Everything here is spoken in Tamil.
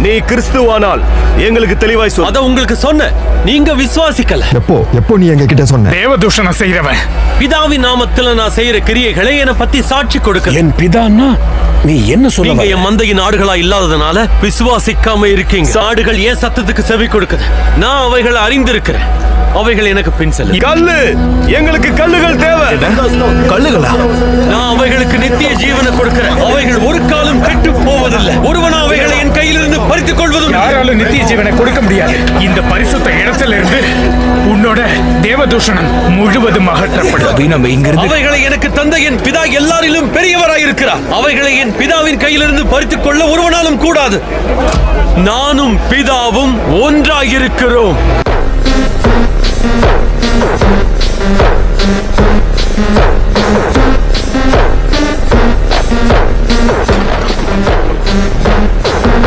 நீ கிறிஸ்துவானால் எங்களுக்கு தெளிவாய் சொல். அத உங்களுக்கு சொன்ன, நீங்க விசுவாசிக்கல. எப்போ நீ எங்க கிட்ட சொன்ன? தேவதூஷணம் செய்றவன். பிதாவின் நாமத்துல நான் செய்யற கிரியைகளை என்னை பத்தி சாட்சி கொடுக்க. என் பிதான்னா நீ என்ன சொல்ல? நீங்க என் மந்தையின் ஆடுகளா இல்லாததுனால விசுவாசிக்காம இருக்கீங்க. ஆடுகள் ஏன் சத்தத்துக்கு செவி கொடுக்குது? நான் அவைகளை அறிந்திருக்கிறேன். அவைகள் எனக்கு பின் செல்லும். கல்லு, எங்களுக்கு கல்லுகள் தேவை. கல்லுகளா? நான் அவைகளுக்கு நித்திய ஜீவனை கொடுக்கிறேன். அவைகள் ஒரு காலம் கெட்டு போவதில்லை. ஒருவன் அவைகளை என் கையிலிருந்து பறித்துக் கொள்வதும். யாராலும் நித்திய ஜீவனை கொடுக்க முடியாது. இந்த பரிசுத்த இடத்துல இருந்து உன்னோட தேவதூஷணம் முழுவதும் அகற்றப்படும். நம்ம இங்கிருந்து அவைகளை எனக்கு தந்த என் பிதா எல்லாரிலும் பெரியவராயிருக்கிறார். அவைகளை என் பிதாவின் கையிலிருந்து பறித்துக் கொள்ள ஒருவனாலும் கூடாது. நானும் பிதாவும் ஒன்றாயிருக்கிறோம்.